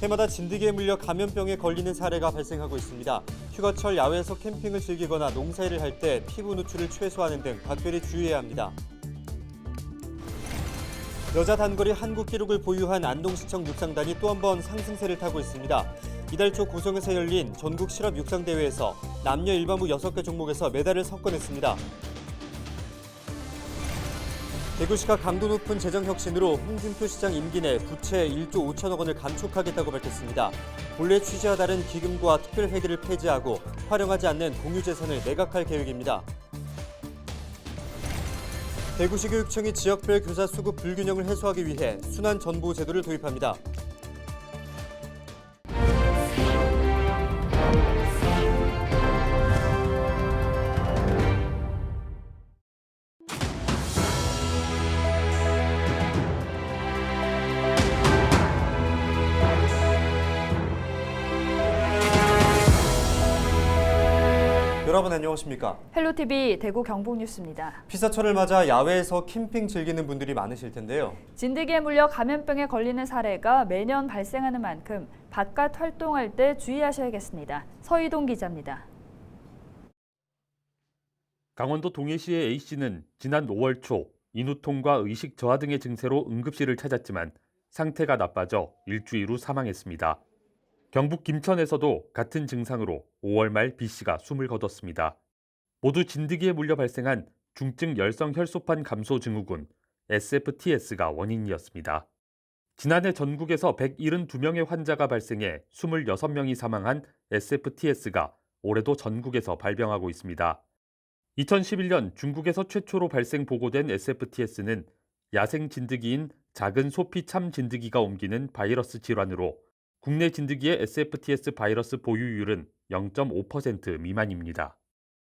해마다 진드기에 물려 감염병에 걸리는 사례가 발생하고 있습니다. 휴가철 야외에서 캠핑을 즐기거나 농사일을 할 때 피부 노출을 최소화하는 등 각별히 주의해야 합니다. 여자 단거리 한국 기록을 보유한 안동시청 육상단이 또 한 번 상승세를 타고 있습니다. 이달 초 고성에서 열린 전국 실업 육상대회에서 남녀 일반부 6개 종목에서 메달을 석권했습니다. 대구시가 강도 높은 재정혁신으로 홍준표 시장 임기 내 부채 1조 5천억 원을 감축하겠다고 밝혔습니다. 본래 취지와 다른 기금과 특별회계를 폐지하고 활용하지 않는 공유재산을 매각할 계획입니다. 대구시 교육청이 지역별 교사 수급 불균형을 해소하기 위해 순환전보 제도를 도입합니다. 여러분 안녕하십니까? 헬로티비 대구 경북뉴스입니다. 피사철을 맞아 야외에서 캠핑 즐기는 분들이 많으실 텐데요. 진드기에 물려 감염병에 걸리는 사례가 매년 발생하는 만큼 바깥 활동할 때 주의하셔야겠습니다. 서희동 기자입니다. 강원도 동해시의 A씨는 지난 5월 초 인후통과 의식 저하 등의 증세로 응급실을 찾았지만 상태가 나빠져 일주일 후 사망했습니다. 경북 김천에서도 같은 증상으로 5월 말 B씨가 숨을 거뒀습니다. 모두 진드기에 물려 발생한 중증 열성 혈소판 감소 증후군 SFTS가 원인이었습니다. 지난해 전국에서 172명의 환자가 발생해 26명이 사망한 SFTS가 올해도 전국에서 발병하고 있습니다. 2011년 중국에서 최초로 발생 보고된 SFTS는 야생 진드기인 작은 소피 참 진드기가 옮기는 바이러스 질환으로 국내 진드기의 SFTS 바이러스 보유율은 0.5% 미만입니다.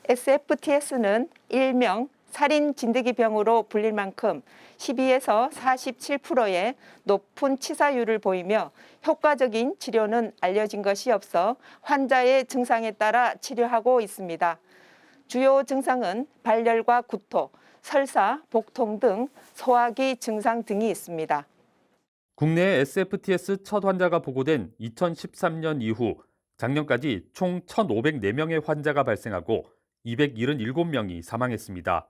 SFTS는 일명 살인 진드기병으로 불릴 만큼 12에서 47%의 높은 치사율을 보이며 효과적인 치료는 알려진 것이 없어 환자의 증상에 따라 치료하고 있습니다. 주요 증상은 발열과 구토, 설사, 복통 등 소화기 증상 등이 있습니다. 국내에 SFTS 첫 환자가 보고된 2013년 이후 작년까지 총 1,504명의 환자가 발생하고 277명이 사망했습니다.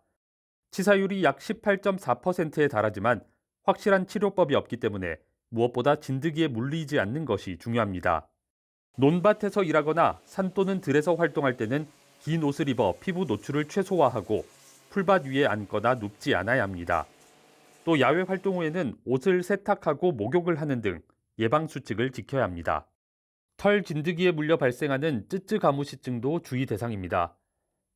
치사율이 약 18.4%에 달하지만 확실한 치료법이 없기 때문에 무엇보다 진드기에 물리지 않는 것이 중요합니다. 논밭에서 일하거나 산 또는 들에서 활동할 때는 긴 옷을 입어 피부 노출을 최소화하고 풀밭 위에 앉거나 눕지 않아야 합니다. 또 야외 활동 후에는 옷을 세탁하고 목욕을 하는 등 예방수칙을 지켜야 합니다. 털 진드기에 물려 발생하는 쯔쯔가무시증도 주의 대상입니다.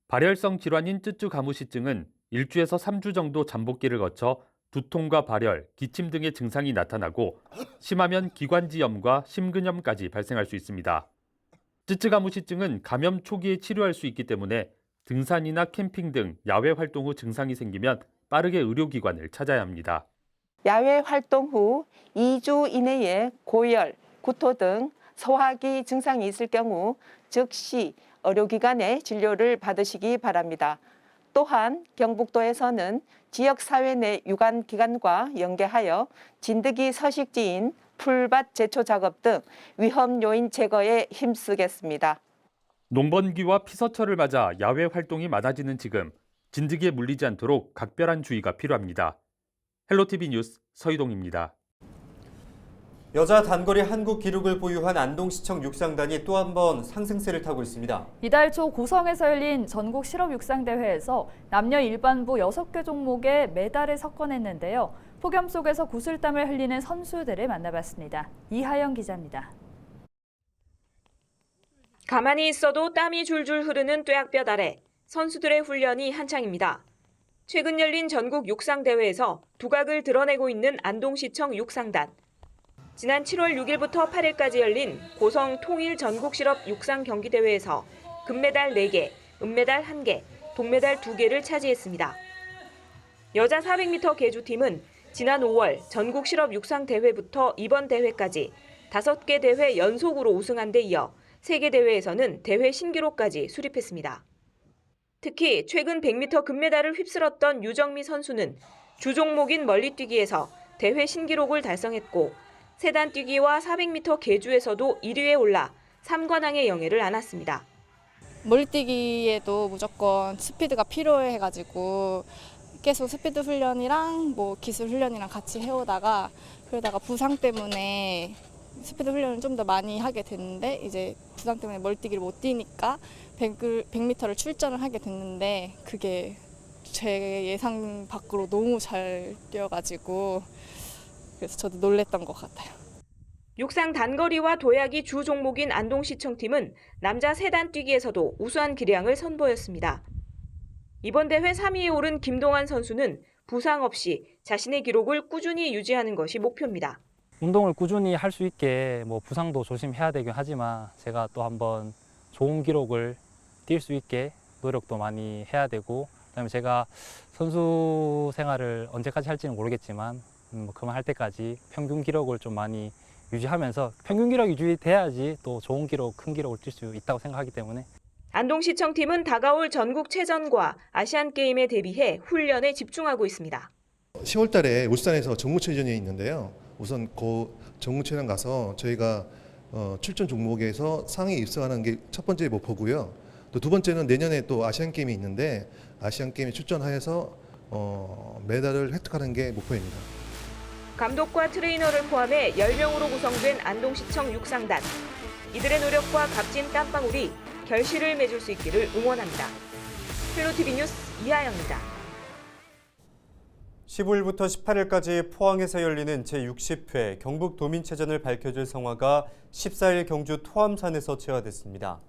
발열성 질환인 쯔쯔가무시증은 1주에서 3주 정도 잠복기를 거쳐 두통과 발열, 기침 등의 증상이 나타나고 심하면 기관지염과 심근염까지 발생할 수 있습니다. 쯔쯔가무시증은 감염 초기에 치료할 수 있기 때문에 등산이나 캠핑 등 야외 활동 후 증상이 생기면 빠르게 의료기관을 찾아야 합니다. 야외 활동 후 2주 이내에 고열, 구토 등 소화기 증상이 있을 경우 즉시 의료기관의 진료를 받으시기 바랍니다. 또한 경북도에서는 지역사회 내 유관기관과 연계하여 진드기 서식지인 풀밭 제초 작업 등 위험 요인 제거에 힘쓰겠습니다. 농번기와 피서철을 맞아 야외 활동이 많아지는 지금 진드기에 물리지 않도록 각별한 주의가 필요합니다. 헬로티비 뉴스 서희동입니다. 여자 단거리 한국 기록을 보유한 안동시청 육상단이 또 한 번 상승세를 타고 있습니다. 이달 초 고성에서 열린 전국 실업 육상대회에서 남녀 일반부 6개 종목에 메달을 석권했는데요. 폭염 속에서 구슬땀을 흘리는 선수들을 만나봤습니다. 이하영 기자입니다. 가만히 있어도 땀이 줄줄 흐르는 뙤약볕 아래 선수들의 훈련이 한창입니다. 최근 열린 전국 육상대회에서 두각을 드러내고 있는 안동시청 육상단. 지난 7월 6일부터 8일까지 열린 고성 통일 전국실업 육상 경기대회에서 금메달 4개, 은메달 1개, 동메달 2개를 차지했습니다. 여자 400m 계주팀은 지난 5월 전국실업 육상대회부터 이번 대회까지 5개 대회 연속으로 우승한 데 이어 세계 대회에서는 대회 신기록까지 수립했습니다. 특히 최근 100m 금메달을 휩쓸었던 유정미 선수는 주종목인 멀리뛰기에서 대회 신기록을 달성했고 세단 뛰기와 400m 계주에서도 1위에 올라 3관왕의 영예를 안았습니다. 멀뛰기에도 무조건 스피드가 필요해가지고 계속 스피드 훈련이랑 뭐 기술 훈련이랑 같이 해오다가 그러다가 부상 때문에 스피드 훈련을 좀 더 많이 하게 됐는데 이제 부상 때문에 멀뛰기를 못 뛰니까 100m를 출전을 하게 됐는데 그게 제 예상 밖으로 너무 잘 뛰어가지고 그래서 저도 놀랬던 것 같아요. 육상 단거리와 도약이 주 종목인 안동시청팀은 남자 세단 뛰기에서도 우수한 기량을 선보였습니다. 이번 대회 3위에 오른 김동환 선수는 부상 없이 자신의 기록을 꾸준히 유지하는 것이 목표입니다. 운동을 꾸준히 할 수 있게 뭐 부상도 조심해야 되긴 하지만 제가 또 한번 좋은 기록을 뛸 수 있게 노력도 많이 해야 되고 그다음에 제가 선수 생활을 언제까지 할지는 모르겠지만 그만할 때까지 평균 기록을 좀 많이 유지하면서 평균 기록이 유지돼야지 또 좋은 기록, 큰 기록을 뛸 수 있다고 생각하기 때문에 안동시청팀은 다가올 전국체전과 아시안게임에 대비해 훈련에 집중하고 있습니다. 10월 달에 울산에서 정무체전이 있는데요. 우선 그 정무체전 가서 저희가 출전 종목에서 상위에 입성하는 게 첫 번째 목표고요. 또 두 번째는 내년에 또 아시안게임이 있는데 아시안게임에 출전하여서 메달을 획득하는 게 목표입니다. 감독과 트레이너를 포함해 10명으로 구성된 안동시청 육상단. 이들의 노력과 값진 땀방울이 결실을 맺을 수 있기를 응원합니다. 헬로티비 뉴스 이하영입니다. 15일부터 18일까지 포항에서 열리는 제60회 경북도민체전을 밝혀줄 성화가 14일 경주 토암산에서 체화됐습니다.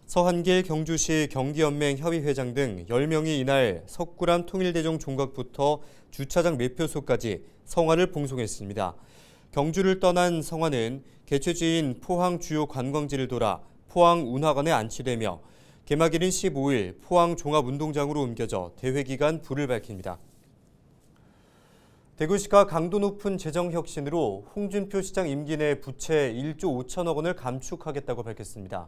서한길 경주시 경기연맹 협의회장 등 10명이 이날 석굴암 통일대종 종각부터 주차장 매표소까지 성화를 봉송했습니다. 경주를 떠난 성화는 개최지인 포항 주요 관광지를 돌아 포항 운하관에 안치되며 개막일인 15일 포항 종합운동장으로 옮겨져 대회 기간 불을 밝힙니다. 대구시가 강도 높은 재정 혁신으로 홍준표 시장 임기 내 부채 1조 5천억 원을 감축하겠다고 밝혔습니다.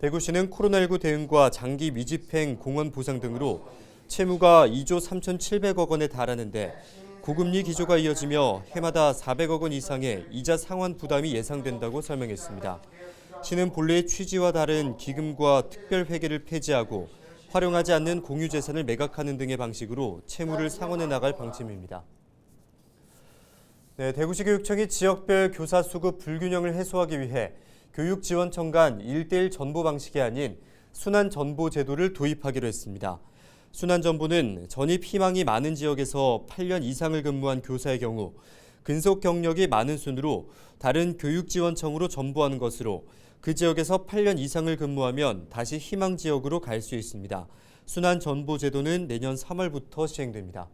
대구시는 코로나19 대응과 장기 미집행 공원 보상 등으로 채무가 2조 3,700억 원에 달하는데 고금리 기조가 이어지며 해마다 400억 원 이상의 이자 상환 부담이 예상된다고 설명했습니다. 시는 본래의 취지와 다른 기금과 특별회계를 폐지하고 활용하지 않는 공유재산을 매각하는 등의 방식으로 채무를 상환해 나갈 방침입니다. 대구시 교육청이 지역별 교사 수급 불균형을 해소하기 위해 교육지원청 간 1:1 전보 방식이 아닌 순환전보 제도를 도입하기로 했습니다. 순환전보는 전입 희망이 많은 지역에서 8년 이상을 근무한 교사의 경우 근속 경력이 많은 순으로 다른 교육지원청으로 전보하는 것으로 그 지역에서 8년 이상을 근무하면 다시 희망 지역으로 갈 수 있습니다. 순환전보 제도는 내년 3월부터 시행됩니다.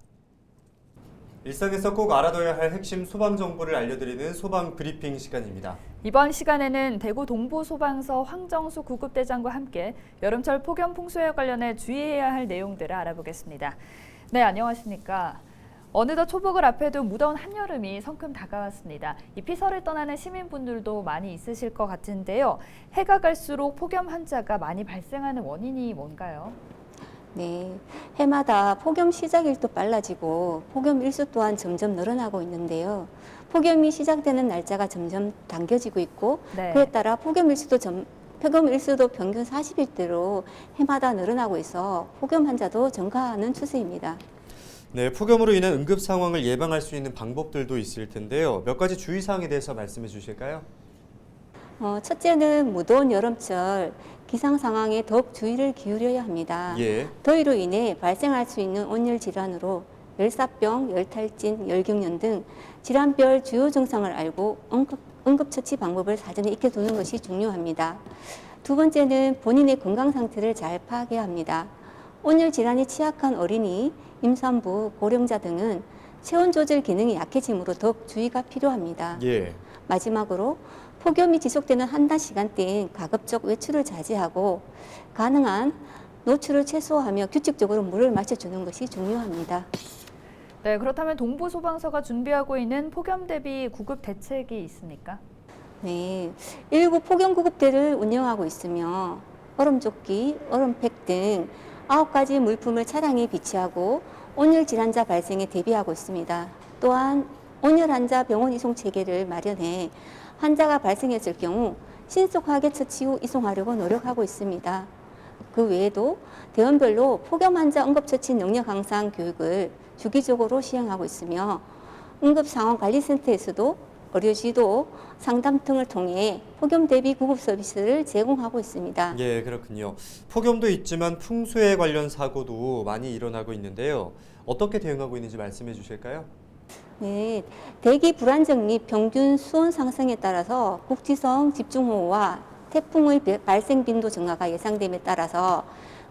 일상에서 꼭 알아둬야 할 핵심 소방 정보를 알려드리는 소방 브리핑 시간입니다. 이번 시간에는 대구 동부소방서 황정수 구급대장과 함께 여름철 폭염 풍수에 관련해 주의해야 할 내용들을 알아보겠습니다. 네, 안녕하십니까. 어느덧 초복을 앞에 둔 무더운 한여름이 성큼 다가왔습니다. 이 피서를 떠나는 시민분들도 많이 있으실 것 같은데요. 해가 갈수록 폭염 환자가 많이 발생하는 원인이 뭔가요? 네, 해마다 폭염 시작일도 빨라지고 폭염 일수 또한 점점 늘어나고 있는데요. 폭염이 시작되는 날짜가 점점 당겨지고 있고 네. 그에 따라 폭염 일수도 평균 40일대로 해마다 늘어나고 있어 폭염 환자도 증가하는 추세입니다. 네, 폭염으로 인한 응급 상황을 예방할 수 있는 방법들도 있을 텐데요. 몇 가지 주의사항에 대해서 말씀해 주실까요? 첫째는 무더운 여름철 기상 상황에 더욱 주의를 기울여야 합니다. 예. 더위로 인해 발생할 수 있는 온열 질환으로 열사병, 열탈진, 열경련 등 질환별 주요 증상을 알고 응급처치 방법을 사전에 익혀두는 것이 중요합니다. 두 번째는 본인의 건강 상태를 잘 파악해야 합니다. 온열 질환이 취약한 어린이, 임산부, 고령자 등은 체온 조절 기능이 약해지므로 더욱 주의가 필요합니다. 예. 마지막으로 폭염이 지속되는 한낮 시간대엔 가급적 외출을 자제하고 가능한 노출을 최소화하며 규칙적으로 물을 마셔주는 것이 중요합니다. 네, 그렇다면 동부소방서가 준비하고 있는 폭염 대비 구급 대책이 있습니까? 네, 1구 폭염 구급대를 운영하고 있으며 얼음조끼, 얼음팩 등 9가지 물품을 차량에 비치하고 온열 질환자 발생에 대비하고 있습니다. 또한 온열 환자 병원 이송 체계를 마련해 환자가 발생했을 경우 신속하게 처치 후 이송하려고 노력하고 있습니다. 그 외에도 대원별로 폭염 환자 응급처치 능력 향상 교육을 주기적으로 시행하고 있으며 응급상황관리센터에서도 의료 지도, 상담 등을 통해 폭염 대비 구급 서비스를 제공하고 있습니다. 예, 그렇군요. 폭염도 있지만 풍수에 관련 사고도 많이 일어나고 있는데요. 어떻게 대응하고 있는지 말씀해 주실까요? 네, 대기 불안정 및 평균 수온 상승에 따라서 국지성 집중호우와 태풍의 발생 빈도 증가가 예상됨에 따라서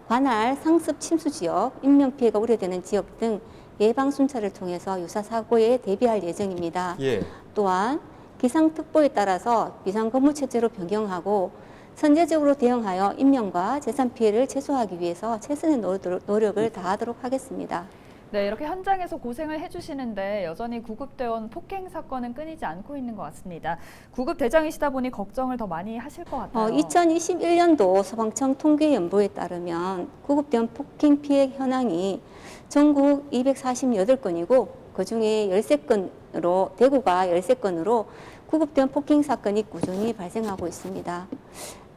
관할 상습 침수 지역, 인명피해가 우려되는 지역 등 예방 순찰을 통해서 유사 사고에 대비할 예정입니다. 예. 또한 기상특보에 따라서 비상근무체제로 변경하고 선제적으로 대응하여 인명과 재산 피해를 최소화하기 위해서 최선의 노력을 다하도록 하겠습니다. 네, 이렇게 현장에서 고생을 해주시는데 여전히 구급대원 폭행 사건은 끊이지 않고 있는 것 같습니다. 구급대장이시다 보니 걱정을 더 많이 하실 것 같아요. 2021년도 소방청 통계연보에 따르면 구급대원 폭행 피해 현황이 전국 248건이고 그중에 13건으로 대구가 13건으로 구급대원 폭행 사건이 꾸준히 발생하고 있습니다.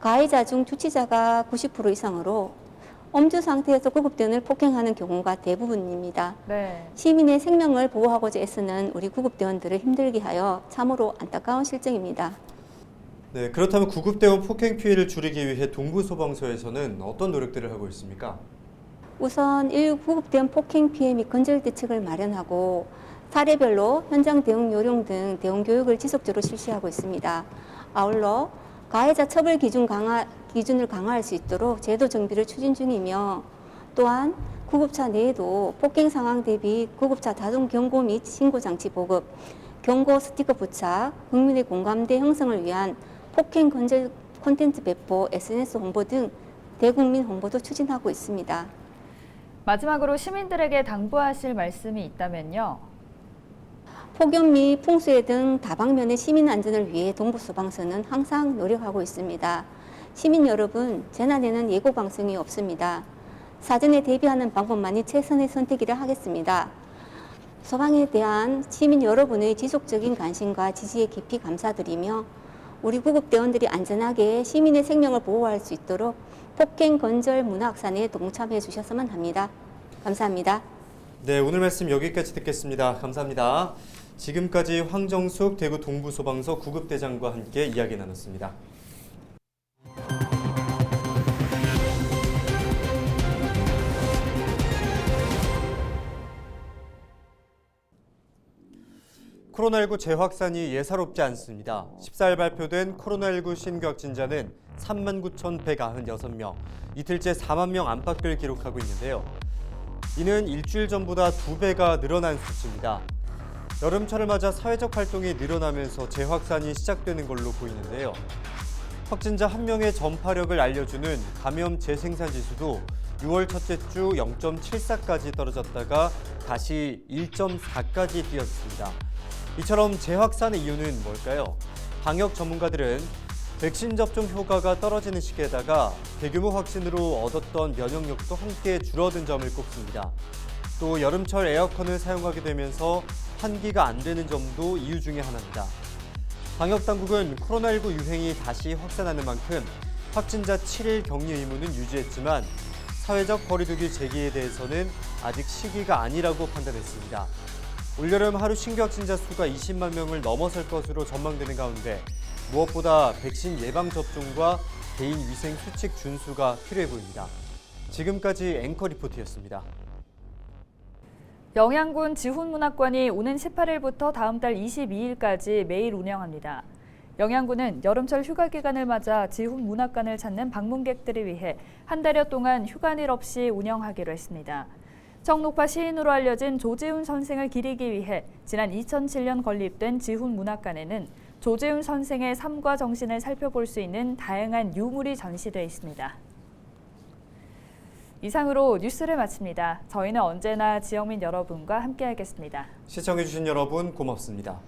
가해자 중 주치자가 90% 이상으로 음주 상태에서 구급대원을 폭행하는 경우가 대부분입니다. 네. 시민의 생명을 보호하고자 애쓰는 우리 구급대원들을 힘들게 하여 참으로 안타까운 실정입니다. 네, 그렇다면 구급대원 폭행 피해를 줄이기 위해 동부소방서에서는 어떤 노력들을 하고 있습니까? 우선 119 구급대원 폭행 피해 및 건절 대책을 마련하고 사례별로 현장 대응 요령 등 대응 교육을 지속적으로 실시하고 있습니다. 아울러 가해자 처벌 기준을 강화할 수 있도록 제도 정비를 추진 중이며 또한 구급차 내에도 폭행 상황 대비 구급차 자동 경고 및 신고 장치 보급, 경고 스티커 부착, 국민의 공감대 형성을 위한 폭행 건절 콘텐츠 배포, SNS 홍보 등 대국민 홍보도 추진하고 있습니다. 마지막으로 시민들에게 당부하실 말씀이 있다면요. 폭염 및 풍수해 등 다방면의 시민 안전을 위해 동부소방서는 항상 노력하고 있습니다. 시민 여러분, 재난에는 예고 방송이 없습니다. 사전에 대비하는 방법만이 최선의 선택이라 하겠습니다. 소방에 대한 시민 여러분의 지속적인 관심과 지지에 깊이 감사드리며 우리 구급대원들이 안전하게 시민의 생명을 보호할 수 있도록 폭행 건절 문화 확산에 동참해 주셨으면 합니다. 감사합니다. 네, 오늘 말씀 여기까지 듣겠습니다. 감사합니다. 지금까지 황정숙 대구 동부소방서 구급대장과 함께 이야기 나눴습니다. 코로나19 재확산이 예사롭지 않습니다. 14일 발표된 코로나19 신규 확진자는 39,196명, 이틀째 4만 명 안팎을 기록하고 있는데요. 이는 일주일 전보다 2배가 늘어난 수치입니다. 여름철을 맞아 사회적 활동이 늘어나면서 재확산이 시작되는 걸로 보이는데요. 확진자 1명의 전파력을 알려주는 감염 재생산 지수도 6월 첫째 주 0.74까지 떨어졌다가 다시 1.4까지 뛰었습니다. 이처럼 재확산의 이유는 뭘까요? 방역 전문가들은 백신 접종 효과가 떨어지는 시기에다가 대규모 확진으로 얻었던 면역력도 함께 줄어든 점을 꼽습니다. 또 여름철 에어컨을 사용하게 되면서 환기가 안 되는 점도 이유 중에 하나입니다. 방역당국은 코로나19 유행이 다시 확산하는 만큼 확진자 7일 격리 의무는 유지했지만 사회적 거리두기 재개에 대해서는 아직 시기가 아니라고 판단했습니다. 올여름 하루 신규 확진자 수가 20만 명을 넘어설 것으로 전망되는 가운데 무엇보다 백신 예방 접종과 개인 위생 수칙 준수가 필요해 보입니다. 지금까지 앵커 리포트였습니다. 영양군 지훈문학관이 오는 18일부터 다음 달 22일까지 매일 운영합니다. 영양군은 여름철 휴가 기간을 맞아 지훈문학관을 찾는 방문객들을 위해 한 달여 동안 휴관일 없이 운영하기로 했습니다. 청록파 시인으로 알려진 조재훈 선생을 기리기 위해 지난 2007년 건립된 지훈문학관에는 조재훈 선생의 삶과 정신을 살펴볼 수 있는 다양한 유물이 전시되어 있습니다. 이상으로 뉴스를 마칩니다. 저희는 언제나 지역민 여러분과 함께하겠습니다. 시청해주신 여러분 고맙습니다.